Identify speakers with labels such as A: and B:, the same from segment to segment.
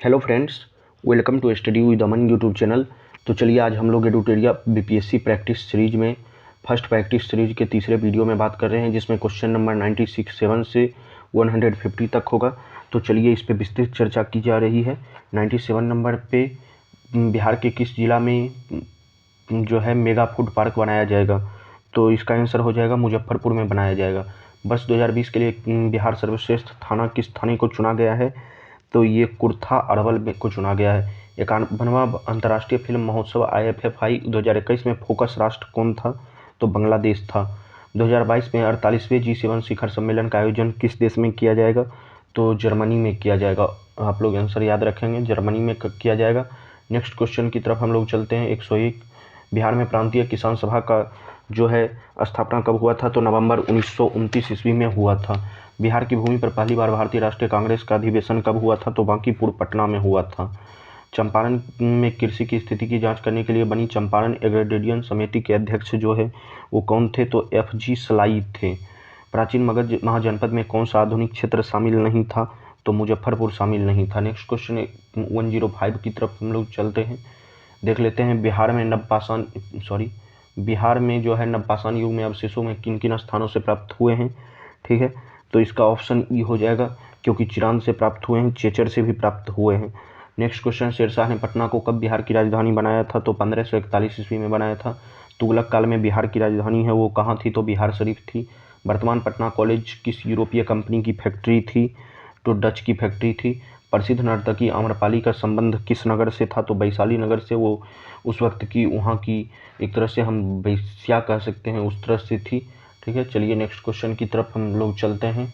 A: Hello friends, welcome to study with Aman YouTube channel. तो चलिए आज हम लोग एडुटेरिया बीपीएससी प्रैक्टिस सीरीज में फर्स्ट प्रैक्टिस सीरीज के तीसरे वीडियो में बात कर रहे हैं, जिसमें क्वेश्चन नंबर 96 से 150 तक होगा। तो चलिए इस पे विस्तृत चर्चा की जा रही है। 97 नंबर पे बिहार के किस जिला में जो है मेगा फूड पार्क बनाया जाएगा? तो इसका आंसर हो जाएगा मुजफ्फरपुर में बनाया जाएगा। वर्ष 2020 के लिए बिहार सर्वश्रेष्ठ थाना किस थाने को चुना गया है? तो ये कुर्था अरवल को चुना गया है। 51वां अंतर्राष्ट्रीय फिल्म महोत्सव IFFI 2021 में फोकस राष्ट्र कौन था? तो बांग्लादेश था। 2022 में 48वें G7 शिखर सम्मेलन का आयोजन किस देश में किया जाएगा? तो जर्मनी में किया जाएगा। आप लोग आंसर याद रखेंगे, जर्मनी में किया जाएगा। नेक्स्ट क्वेश्चन की तरफ हम लोग चलते हैं। 101 बिहार में प्रांतीय किसान सभा का जो है स्थापना कब हुआ था? तो नवंबर 1929 ईस्वी में हुआ था। बिहार की भूमि पर पहली बार भारतीय राष्ट्रीय कांग्रेस का अधिवेशन कब हुआ था? तो बांकीपुर पटना में हुआ था। चंपारण में कृषि की स्थिति की जांच करने के लिए बनी चंपारण एग्रीडियन समिति के अध्यक्ष जो है वो कौन थे? तो FG सलाई थे। प्राचीन मगध महाजनपद में कौन सा आधुनिक क्षेत्र शामिल नहीं था? तो मुजफ्फरपुर शामिल नहीं था। नेक्स्ट क्वेश्चन 105 की तरफ हम लोग चलते हैं। देख लेते हैं बिहार में जो है नवपाषाण युग में अवशेषों में किन किन स्थानों से प्राप्त हुए हैं? ठीक है, तो इसका ऑप्शन ई हो जाएगा, क्योंकि चिरांद से प्राप्त हुए हैं, चेचर से भी प्राप्त हुए हैं। नेक्स्ट क्वेश्चन, शेरशाह ने पटना को कब बिहार की राजधानी बनाया था? तो 1541 ईस्वी में बनाया था। तुगलक काल में बिहार की राजधानी है वो कहाँ थी? तो बिहार शरीफ थी। वर्तमान पटना कॉलेज किस यूरोपीय कंपनी की फैक्ट्री थी? तो डच की फैक्ट्री थी। प्रसिद्ध नर्तकी आम्रपाली का संबंध किस नगर से था? तो वैशाली नगर से। वो उस वक्त की वहाँ की एक तरह से हम वैश्या कह सकते हैं, उस तरह से थी। ठीक है, चलिए नेक्स्ट क्वेश्चन की तरफ हम लोग चलते हैं।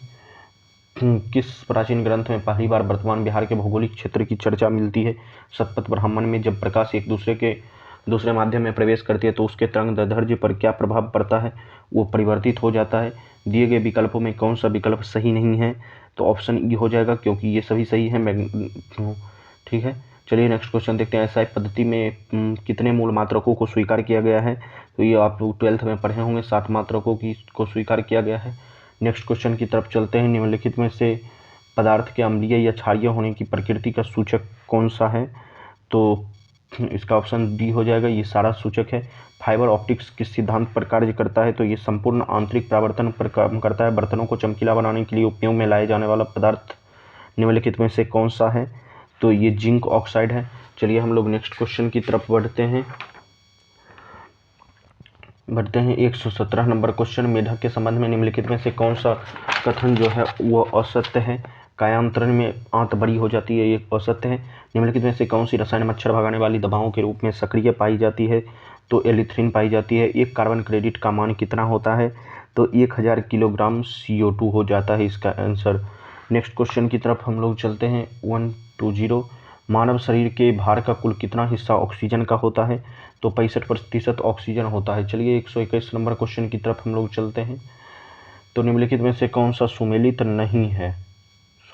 A: किस प्राचीन ग्रंथ में पहली बार वर्तमान बिहार के भौगोलिक क्षेत्र की चर्चा मिलती है? शतपथ ब्राह्मण में जब प्रकाश एक दूसरे माध्यम में प्रवेश करती है तो उसके तरंग दैर्ध्य पर क्या प्रभाव पड़ता है? वो परिवर्तित हो जाता है। दिए गए विकल्पों में कौन सा विकल्प सही नहीं है? तो ऑप्शन ई हो जाएगा, क्योंकि ये सभी सही है। ठीक है, चलिए नेक्स्ट क्वेश्चन देखते हैं। SI पद्धति में कितने मूल मात्रकों को स्वीकार किया गया है? तो ये आप लोग 12th में पढ़े होंगे, 7 मात्रकों को स्वीकार किया गया है। नेक्स्ट क्वेश्चन की तरफ चलते हैं। निम्नलिखित में से पदार्थ के अम्लीय या क्षारीय होने की प्रकृति का सूचक कौन सा है? तो इसका ऑप्शन डी हो जाएगा, ये सारा सूचक है। फाइबर ऑप्टिक्स किस सिद्धांत पर कार्य करता है? तो ये संपूर्ण आंतरिक परावर्तन पर काम करता है। बर्तनों को चमकीला बनाने के लिए उपयोग में लाए जाने वाला पदार्थ निम्नलिखित में से कौन सा है? तो ये जिंक ऑक्साइड है। चलिए हम लोग नेक्स्ट क्वेश्चन की तरफ बढ़ते हैं। 117 नंबर क्वेश्चन, मेढक के संबंध में निम्नलिखित में से कौन सा कथन जो है वो असत्य है? कायांतरण में आंत बड़ी हो जाती है, ये असत्य है। निम्नलिखित में से कौन सी रसायन मच्छर भगाने वाली दवाओं के रूप में सक्रिय पाई जाती है? तो एलिथ्रिन पाई जाती है। एक कार्बन क्रेडिट का मान कितना होता है? तो 1000 किलोग्राम CO2 हो जाता है इसका आंसर। नेक्स्ट क्वेश्चन की तरफ हम लोग चलते हैं। 120, मानव शरीर के भार का कुल कितना हिस्सा ऑक्सीजन का होता है? तो 65% ऑक्सीजन होता है। चलिए 121 नंबर क्वेश्चन की तरफ हम लोग चलते हैं। तो निम्नलिखित में से कौन सा सुमेलित नहीं है?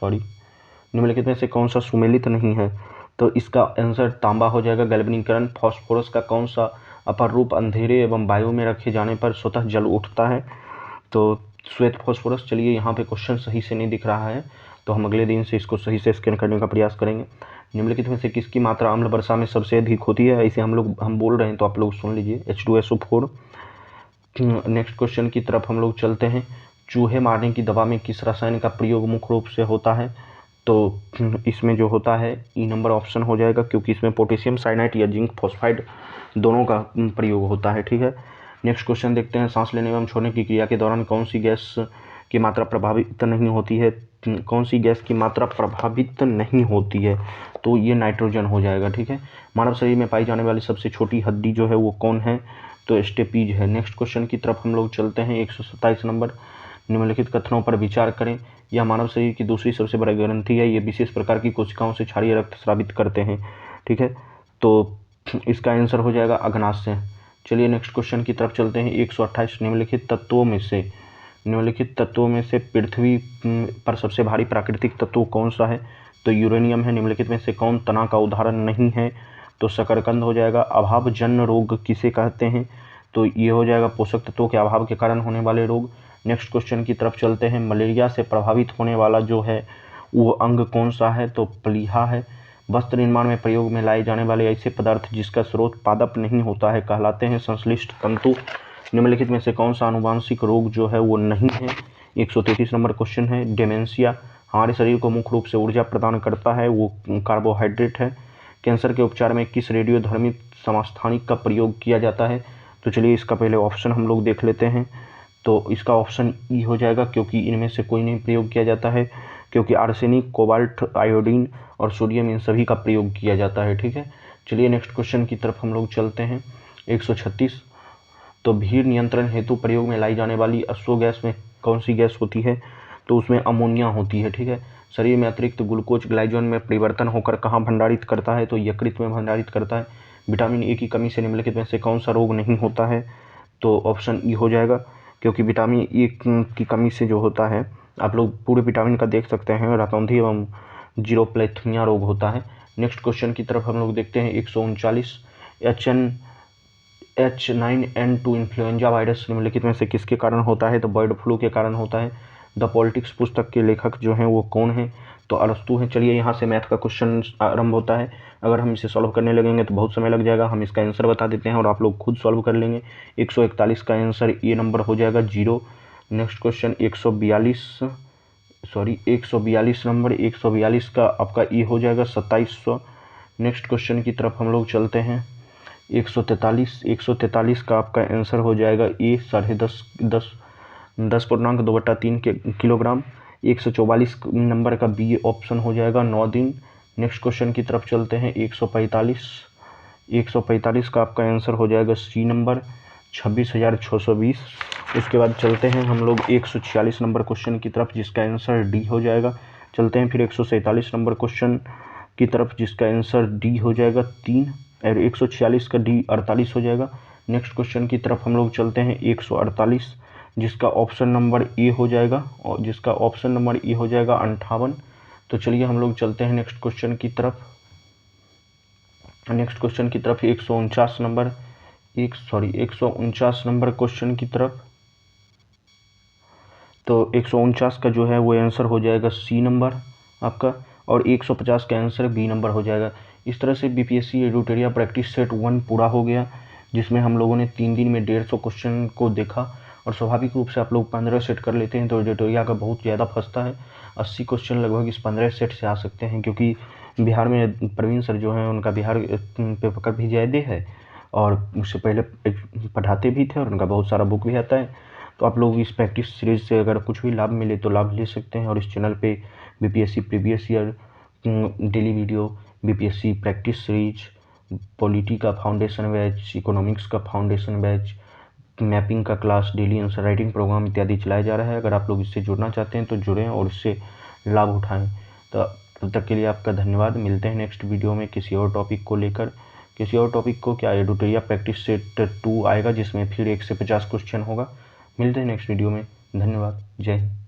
A: निम्नलिखित में से कौन सा सुमेलित नहीं है? तो इसका आंसर तांबा हो जाएगा। गैल्वेनीकरण फास्फोरस का कौन सा अपर रूप अंधेरे एवं वायु में रखे जाने पर स्वतः जल उठता है? तो श्वेत फास्फोरस। चलिए यहाँ पे क्वेश्चन सही से नहीं दिख रहा है, तो हम अगले दिन से इसको सही से स्कैन करने का प्रयास करेंगे। निम्नलिखित में से किसकी मात्रा अम्ल वर्षा में सबसे अधिक होती है? ऐसे हम बोल रहे हैं तो आप लोग सुन लीजिए, H2SO4। नेक्स्ट क्वेश्चन की तरफ हम लोग चलते हैं। चूहे मारने की दवा में किस रसायन का प्रयोग मुख्य रूप से होता है? तो इसमें जो होता है ई नंबर ऑप्शन हो जाएगा, क्योंकि इसमें पोटेशियम साइनाइड या जिंक फॉस्फाइड दोनों का प्रयोग होता है। ठीक है, नेक्स्ट क्वेश्चन देखते हैं। सांस लेने एवं छोड़ने की क्रिया के दौरान कौन सी गैस की मात्रा प्रभावित नहीं होती है? कौन सी गैस की मात्रा प्रभावित नहीं होती है? तो ये नाइट्रोजन हो जाएगा। ठीक है, मानव शरीर में पाई जाने वाली सबसे छोटी हड्डी जो है वो कौन है? तो स्टेपीज है। नेक्स्ट क्वेश्चन की तरफ हम लोग चलते हैं। 127 नंबर, निम्नलिखित कथनों पर विचार करें। यह मानव शरीर की दूसरी सबसे बड़ी ग्रंथि है। ये विशेष प्रकार की कोशिकाओं से क्षारीय रक्त स्रावित करते हैं। ठीक है, तो इसका आंसर हो जाएगा अग्नाशय। चलिए नेक्स्ट क्वेश्चन की तरफ चलते हैं। 128, निम्नलिखित तत्वों में से पृथ्वी पर सबसे भारी प्राकृतिक तत्व कौन सा है? तो यूरेनियम है। निम्नलिखित में से कौन तना का उदाहरण नहीं है? तो शकरकंद हो जाएगा। अभावजन्य रोग किसे कहते हैं? तो ये हो जाएगा पोषक तत्वों के अभाव के कारण होने वाले रोग। नेक्स्ट क्वेश्चन की तरफ चलते हैं। मलेरिया से प्रभावित होने वाला जो है वो अंग कौन सा है? तो प्लीहा है। वस्त्र निर्माण में प्रयोग में लाए जाने वाले ऐसे पदार्थ जिसका स्रोत पादप नहीं होता है कहलाते हैं संश्लिष्ट तंतु। निम्नलिखित में से कौन सा आनुवांशिक रोग जो है वो नहीं है? 133 नंबर क्वेश्चन है। डेमेंशिया हमारे शरीर को मुख्य रूप से ऊर्जा प्रदान करता है, वो कार्बोहाइड्रेट है। कैंसर के उपचार में किस रेडियोधर्मी समस्थानिक का प्रयोग किया जाता है? तो चलिए इसका पहले ऑप्शन हम लोग देख लेते हैं। तो इसका ऑप्शन ई हो जाएगा, क्योंकि इनमें से कोई नहीं प्रयोग किया जाता है, क्योंकि आर्सेनिक, कोबाल्ट, आयोडीन और सोडियम इन सभी का प्रयोग किया जाता है। ठीक है, चलिए नेक्स्ट क्वेश्चन की तरफ हम लोग चलते हैं। 136, तो भीड़ नियंत्रण हेतु प्रयोग में लाई जाने वाली अश्व गैस में कौन सी गैस होती है? तो उसमें अमोनिया होती है। ठीक है, शरीर में अतिरिक्त ग्लूकोज ग्लाइकोजन में परिवर्तन होकर कहाँ भंडारित करता है? तो यकृत में भंडारित करता है। विटामिन ए की कमी से निम्नलिखित में से कौन सा रोग नहीं होता है? तो ऑप्शन ई हो जाएगा, क्योंकि विटामिन ए की कमी से जो होता है, आप लोग पूरे विटामिन का देख सकते हैं, रतौंधी एवं जीरोप्लेथमिया रोग होता है। नेक्स्ट क्वेश्चन की तरफ हम लोग देखते हैं। 139, H9N2 इन्फ्लुएंजा वायरस निम्नलिखित में से किसके कारण होता है? तो बर्ड फ्लू के कारण होता है। द पॉलिटिक्स पुस्तक के लेखक जो हैं वो कौन हैं? तो अरस्तू हैं। चलिए यहाँ से मैथ का क्वेश्चन आरंभ होता है। अगर हम इसे सॉल्व करने लगेंगे तो बहुत समय लग जाएगा। हम इसका आंसर बता देते हैं और आप लोग खुद सॉल्व कर लेंगे। 141 का आंसर ए नंबर हो जाएगा, 0। नेक्स्ट क्वेश्चन 142 नंबर, 142 का आपका ए हो जाएगा 2700। नेक्स्ट क्वेश्चन की तरफ हम लोग चलते हैं। 143 का आपका आंसर हो जाएगा ए 10.2/3 किलोग्राम। 144 नंबर का बी ऑप्शन हो जाएगा 9 दिन। नेक्स्ट क्वेश्चन की तरफ चलते हैं। 145 का आपका आंसर हो जाएगा सी नंबर, 26,620। उसके बाद चलते हैं हम लोग 146 नंबर क्वेश्चन की तरफ, जिसका आंसर डी हो जाएगा। चलते हैं फिर 147 नंबर क्वेश्चन की तरफ, जिसका आंसर डी हो जाएगा 3, और 146 का डी 48 हो जाएगा। नेक्स्ट क्वेश्चन की तरफ हम लोग चलते हैं 148, जिसका ऑप्शन नंबर ए हो जाएगा, और जिसका ऑप्शन नंबर ए हो जाएगा 58। तो चलिए हम लोग चलते हैं नेक्स्ट क्वेश्चन की तरफ। 149 नंबर 149 नंबर क्वेश्चन की तरफ, तो 149 का जो है वो आंसर हो जाएगा सी नंबर आपका, और 150 का आंसर बी नंबर हो जाएगा। इस तरह से बीपीएससी एडुटोरिया प्रैक्टिस सेट 1 पूरा हो गया, जिसमें हम लोगों ने 3 दिन में 150 क्वेश्चन को देखा। और स्वाभाविक रूप से आप लोग 15 सेट कर लेते हैं तो एडुटोरिया का बहुत ज़्यादा फंसता है। 80 क्वेश्चन लगभग इस 15 सेट से आ सकते हैं, क्योंकि बिहार में प्रवीण सर जो हैं उनका बिहार पे पकड़ भी ज़्यादा है, और उससे पहले पढ़ाते भी थे, और उनका बहुत सारा बुक भी आता है। तो आप लोग इस प्रैक्टिस सीरीज से अगर कुछ भी लाभ मिले तो लाभ ले सकते हैं। और इस चैनल पे BPSC previous year daily video, BPSC practice series, polity का फाउंडेशन बैच, इकोनॉमिक्स का फाउंडेशन बैच, मैपिंग का class, daily answer writing program इत्यादि चलाया जा रहा है। अगर आप लोग इससे जुड़ना चाहते हैं तो जुड़ें और इससे लाभ उठाएं। तो तब तक के लिए आपका धन्यवाद। मिलते हैं नेक्स्ट वीडियो में किसी और टॉपिक को लेकर। किसी और टॉपिक को क्या, एडुटोरिया प्रैक्टिस सेट 2 आएगा, जिसमें फिर 1 से 50 क्वेश्चन होगा। मिलते हैं नेक्स्ट वीडियो में। धन्यवाद। जय हिंद।